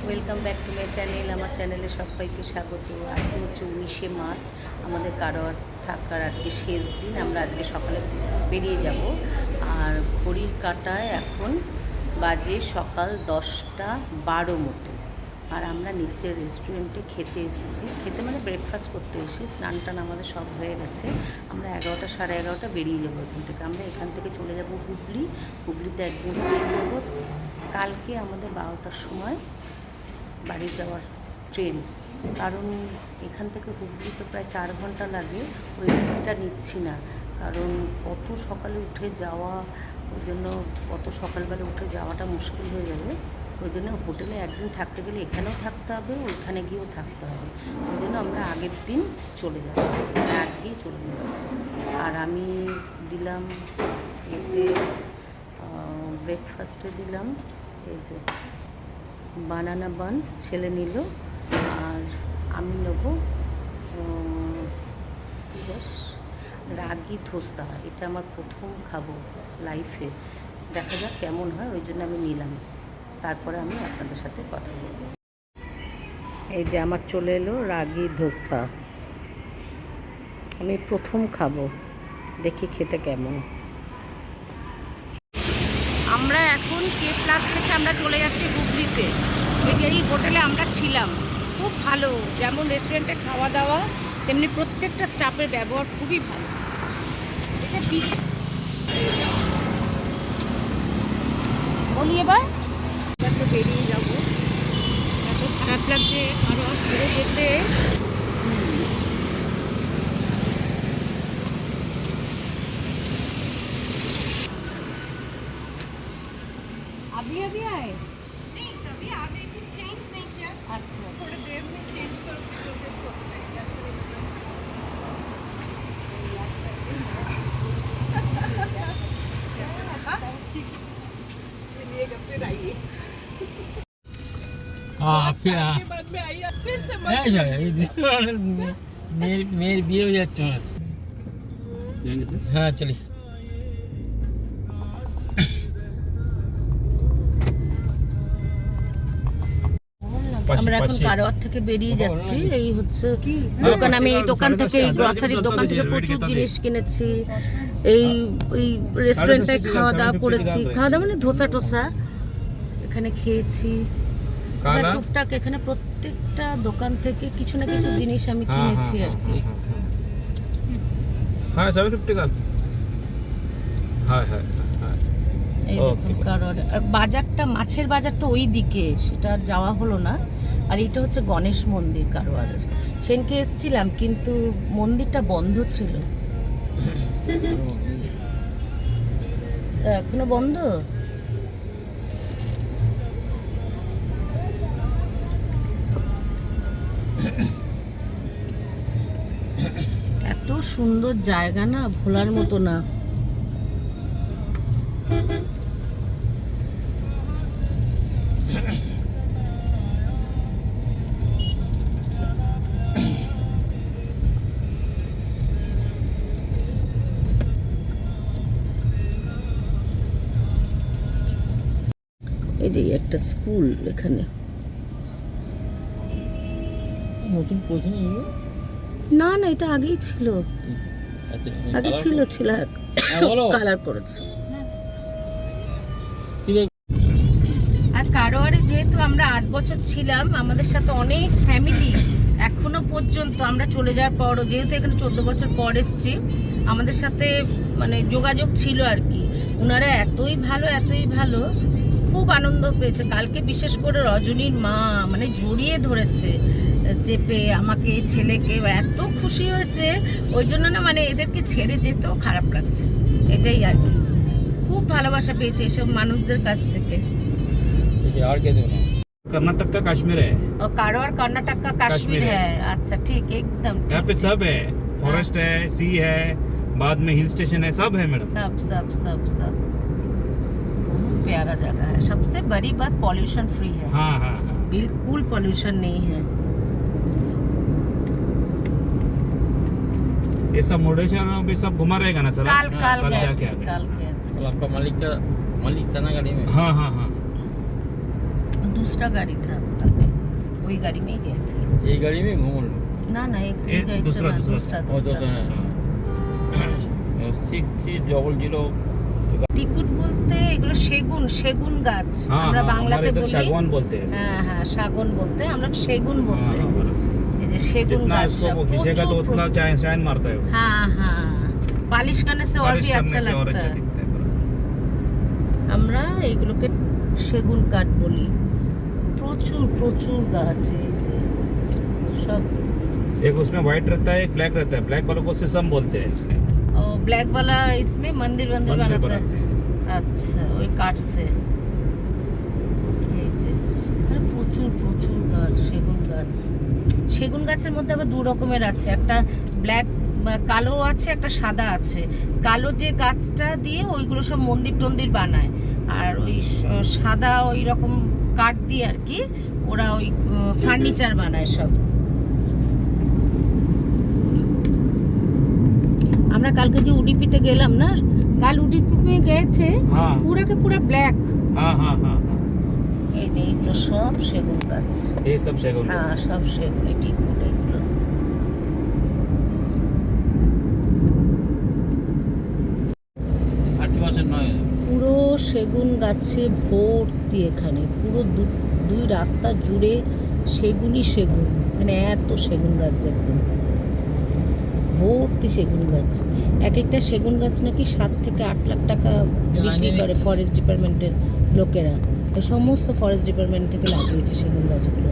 Welcome back to my channel. আমার চ্যানেলে সবাইকে স্বাগত। আজকে হচ্ছে 19শে মার্চ, আমাদের কারোয়ার থাকার আজকে শেষ দিন। আমরা আজকে সকালে বেরিয়ে যাব। আর ঘড়ির কাঁটায় এখন বাজে সকাল 10টা 12 মতো। আর আমরা নিচের রেস্টুরেন্টে খেতে এসেছি, খেতে মানে ব্রেকফাস্ট করতে এসেছি। স্নান টান আমাদের সব হয়ে গেছে। আমরা 11টা সাড়ে 11টা বেরিয়ে যাবো এখান থেকে। আমরা এখান থেকে চলে যাব হুগলিতে একদিন স্টে করবো। কালকে আমাদের 12টার সময় বাড়ি যাওয়ার ট্রেন, কারণ এখান থেকে হুগলি তো প্রায় 4 ঘন্টা লাগে। ওই রিক্সটা নিচ্ছি না, কারণ অত সকালে উঠে যাওয়া, ওই জন্য অত সকালবেলা উঠে যাওয়াটা মুশকিল হয়ে যাবে। ওই জন্য হোটেলে একদিন থাকতে গেলে এখানেও থাকতে হবে, ওইখানে গিয়েও থাকতে হবে। ওই জন্য আমরা আগের দিন চলে যাচ্ছি, আজকেই চলে যাচ্ছি। আর আমি দিলাম এতে ব্রেকফাস্টে দিলাম এই যে বানানা বানস, ছেলে নিল। আর আমি নেব রাগি ধোসা। এটা আমার প্রথম খাবো লাইফে, দেখা যাক কেমন হয়, ওই জন্য আমি নিলাম। তারপরে আমি আপনাদের সাথে কথা বলব। এই যে আমার চলে এলো রাগি ধোসা, আমি প্রথম খাবো, দেখি খেতে কেমন। আমরা এখন কে প্লাস থেকে আমরা চলে যাচ্ছি হুগলিতে। এই হোটেলে আমরা ছিলাম, খুব ভালো। যেমন রেস্টুরেন্টে খাওয়া দাওয়া, তেমনি প্রত্যেকটা স্টাফের ব্যবহার খুবই ভালো। এটা বিচ বলি এবার তো বেরিয়ে যাবো। এত খারাপ লাগছে আরও ছেড়ে যেতে। अभी अभी आए नहीं तभी आ गई थी, चेंज नहीं किया। अच्छा, थोड़ी देर में चेंज करोगे तो फिर सोच रहे हैं चलिएगा फिर आइए। हाँ फिर के बाद में आइए फिर से मेरी বিয়ে হয়ে যাচ্ছে হ্যাঁ চলি। আমরা এখন কারওয়ার থেকে বেরিয়ে যাচ্ছি। এই হচ্ছে দোকান, আমি এই দোকান থেকে, এই গ্রসারির দোকান থেকে প্রচুর জিনিস কিনেছি। এই ওই রেস্টুরেন্টে খাওয়া দাওয়া করেছি, খাওয়া দাওয়া মানে ধোসা টোসা এখানে খেয়েছি। টুকটাক এখানে প্রত্যেকটা দোকান থেকে কিছু না কিছু জিনিস আমি কিনেছি আর কি। হ্যাঁ 750 का হ্যাঁ হ্যাঁ এই দেখুন কারওয়ার। আর বাজারটা, মাছের বাজারটা ওই দিকে, সেটা আর যাওয়া হলো না। আর এইটা হচ্ছে গণেশ মন্দির কারওয়ারের। সেদিনকে এসেছিলাম কিন্তু মন্দিরটা বন্ধ ছিল। এখনো বন্ধ। এত সুন্দর জায়গা না, ভোলার মতো না। এই যে একটা স্কুল এখানে। নতুন পৌঁছে না না, এটা আগেই ছিল, আগে ছিল কালার করেছে। আর কারওয়ারে যেহেতু আমরা 8 বছর ছিলাম, আমাদের সাথে অনেক ফ্যামিলি এখনো পর্যন্ত, আমরা চলে যাওয়ার পরও, যেহেতু এখানে 14 বছর পর এসেছি, আমাদের সাথে মানে যোগাযোগ ছিল আর কি। ওনারা এতই ভালো, খুব আনন্দ পেয়েছে। কালকে বিশেষ করে রজনীর মা মানে জড়িয়ে ধরেছে চেপে আমাকে, ছেলেকে, এত খুশি হয়েছে। ওই জন্য না মানে এদেরকে ছেড়ে যেতেও খারাপ লাগছে, এটাই আর কি। খুব ভালোবাসা পেয়েছে এসব মানুষদের কাছ থেকে। আর কে দেবো না। कर्नाटक का कश्मीर है और कारोर कर्नाटक का कश्मीर है। अच्छा ठीक, एकदम यहाँ पे सब है, फॉरेस्ट है, सी है, बाद में हिल स्टेशन है, सब है मैडम। सब सब सब सब बहुत प्यारा जगह है। सबसे बड़ी बात पॉल्यूशन फ्री है। हाँ हाँ हाँ बिल्कुल पॉल्यूशन नहीं है। ये सब मुर्डेश्वर भी सब घुमा रहेगा ना सर? काल गए जाके थे, आ गए। काल गए थे। आपका मालिक था ना गाड़ी में? हाँ हाँ हाँ दूसरा गाड़ी था आपका, वही गाड़ी में ही गए थे। ये गाड़ी में घूम लो। ना ना एक ये गाड़ी दूसरा- था ना, दूसरा। दूसरा और तो दूसरा था। 6600 টিকুট বলতে এগুলো সেগুন, সেগুন গাছ हाँ আমরা हाँ, বাংলাতে हमारे इधर বলি। सागवान बोलते हैं। হ্যাঁ হ্যাঁ, শাগুন বলতে, আমরা সেগুন हाँ, বলতে। हाँ, बराबर। এই যে সেগুন जितना গাছ इसको वो घिसेगा तो उतना शाइन मारता है वो। हाँ हाँ, पालिश करने से और बारिश भी करने अच्छा से और लगता अच्छा है। दिखता है, बराबर। আমরা এগুলোকে সেগুন কাঠ বলি। প্রচুর প্রচুর গাছ, এই যে সব। एक उसमें व्हाइट रहता है, एक ब्लैक रहता है। ब्लैक वालों को सिसम बोलते हैं। और ब्लैक वाला इसमें मंदिर वंदिर मंदिर बनाता है। बनाते हैं। আচ্ছা, ওই কাঠ সে। এই যে এখানে প্রচুর প্রচুর গাছ, সেগুন গাছ। সেগুন গাছের মধ্যে আবার দু রকমের আছে, একটা ব্ল্যাক কালো আছে, একটা সাদা আছে। কালো যে গাছটা দিয়ে ওইগুলো সব মন্দির টন্দির বানায়, আর ওই সাদা ওই রকম কাঠ দিয়ে আর কি ওরা ওই ফার্নিচার বানায় সব। আমরা কালকে যে উডুপিতে গেলাম না, কাল উডুপি में गए थे, हाँ पूरा के पूरा ब्लैक। हाँ हाँ हाँ हाँ। এই যে এগুলো সব সেগুন গাছ। ये सब सेगुन। হ্যাঁ, সব সেগুন, এটি এগুলো। 30% নয়। পুরো সেগুন গাছে ভর্তি এখানে, পুরো দুই রাস্তা জুড়ে সেগুনই সেগুন। এখানে এত সেগুন গাছ দেখুন, ভর্তি সেগুন গাছ। এক একটা সেগুন গাছ নাকি 7 থেকে 8 লাখ টাকা বিক্রি করে ফরেস্ট ডিপার্টমেন্টের লোকেরা। তো সমস্ত ফরেস্ট ডিপার্টমেন্ট থেকে লাগিয়েছে সেগুন গাছগুলো।